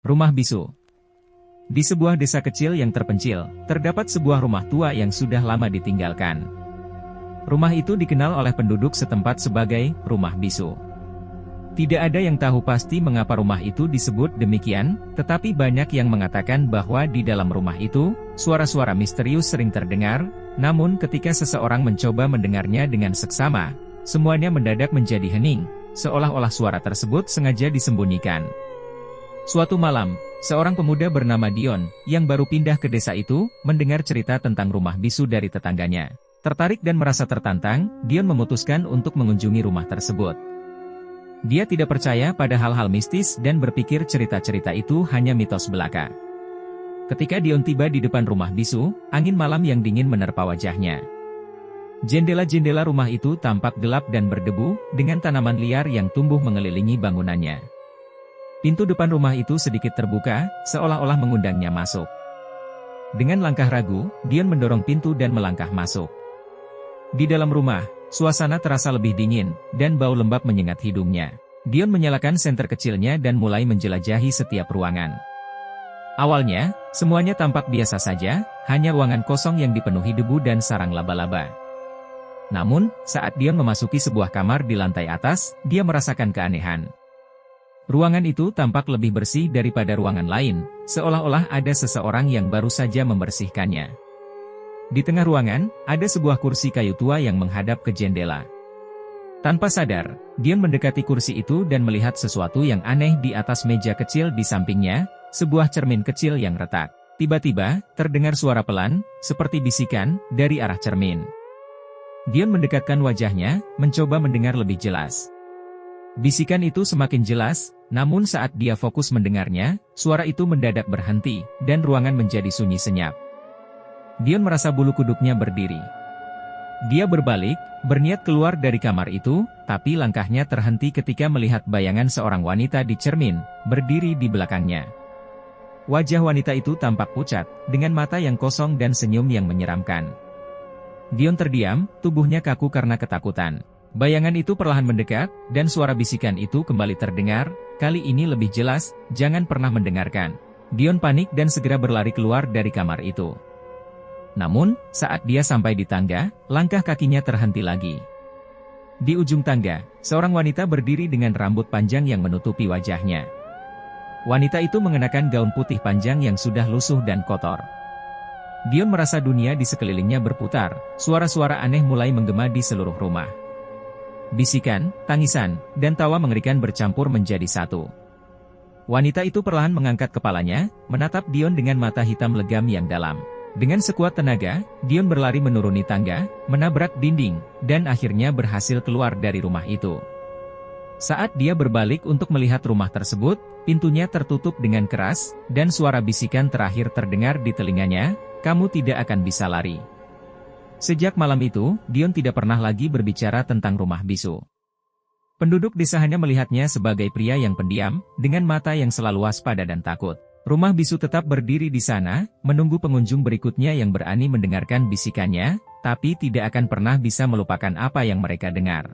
Rumah bisu. Di sebuah desa kecil yang terpencil, terdapat sebuah rumah tua yang sudah lama ditinggalkan. Rumah itu dikenal oleh penduduk setempat sebagai rumah bisu. Tidak ada yang tahu pasti mengapa rumah itu disebut demikian, tetapi banyak yang mengatakan bahwa di dalam rumah itu, suara-suara misterius sering terdengar, namun ketika seseorang mencoba mendengarnya dengan seksama, semuanya mendadak menjadi hening, seolah-olah suara tersebut sengaja disembunyikan. Suatu malam, seorang pemuda bernama Dion, yang baru pindah ke desa itu, mendengar cerita tentang rumah bisu dari tetangganya. Tertarik dan merasa tertantang, Dion memutuskan untuk mengunjungi rumah tersebut. Dia tidak percaya pada hal-hal mistis dan berpikir cerita-cerita itu hanya mitos belaka. Ketika Dion tiba di depan rumah bisu, angin malam yang dingin menerpa wajahnya. Jendela-jendela rumah itu tampak gelap dan berdebu, dengan tanaman liar yang tumbuh mengelilingi bangunannya. Pintu depan rumah itu sedikit terbuka, seolah-olah mengundangnya masuk. Dengan langkah ragu, Dion mendorong pintu dan melangkah masuk. Di dalam rumah, suasana terasa lebih dingin, dan bau lembab menyengat hidungnya. Dion menyalakan senter kecilnya dan mulai menjelajahi setiap ruangan. Awalnya, semuanya tampak biasa saja, hanya ruangan kosong yang dipenuhi debu dan sarang laba-laba. Namun, saat Dion memasuki sebuah kamar di lantai atas, dia merasakan keanehan. Ruangan itu tampak lebih bersih daripada ruangan lain, seolah-olah ada seseorang yang baru saja membersihkannya. Di tengah ruangan, ada sebuah kursi kayu tua yang menghadap ke jendela. Tanpa sadar, Dion mendekati kursi itu dan melihat sesuatu yang aneh di atas meja kecil di sampingnya, sebuah cermin kecil yang retak. Tiba-tiba, terdengar suara pelan, seperti bisikan, dari arah cermin. Dion mendekatkan wajahnya, mencoba mendengar lebih jelas. Bisikan itu semakin jelas, namun saat dia fokus mendengarnya, suara itu mendadak berhenti, dan ruangan menjadi sunyi senyap. Dion merasa bulu kuduknya berdiri. Dia berbalik, berniat keluar dari kamar itu, tapi langkahnya terhenti ketika melihat bayangan seorang wanita di cermin, berdiri di belakangnya. Wajah wanita itu tampak pucat, dengan mata yang kosong dan senyum yang menyeramkan. Dion terdiam, tubuhnya kaku karena ketakutan. Bayangan itu perlahan mendekat, dan suara bisikan itu kembali terdengar, kali ini lebih jelas, jangan pernah mendengarkan. Dion panik dan segera berlari keluar dari kamar itu. Namun, saat dia sampai di tangga, langkah kakinya terhenti lagi. Di ujung tangga, seorang wanita berdiri dengan rambut panjang yang menutupi wajahnya. Wanita itu mengenakan gaun putih panjang yang sudah lusuh dan kotor. Dion merasa dunia di sekelilingnya berputar, suara-suara aneh mulai menggema di seluruh rumah. Bisikan, tangisan, dan tawa mengerikan bercampur menjadi satu. Wanita itu perlahan mengangkat kepalanya, menatap Dion dengan mata hitam legam yang dalam. Dengan sekuat tenaga, Dion berlari menuruni tangga, menabrak dinding, dan akhirnya berhasil keluar dari rumah itu. Saat dia berbalik untuk melihat rumah tersebut, pintunya tertutup dengan keras, dan suara bisikan terakhir terdengar di telinganya, "Kamu tidak akan bisa lari." Sejak malam itu, Dion tidak pernah lagi berbicara tentang rumah bisu. Penduduk desa hanya melihatnya sebagai pria yang pendiam, dengan mata yang selalu waspada dan takut. Rumah bisu tetap berdiri di sana, menunggu pengunjung berikutnya yang berani mendengarkan bisikannya, tapi tidak akan pernah bisa melupakan apa yang mereka dengar.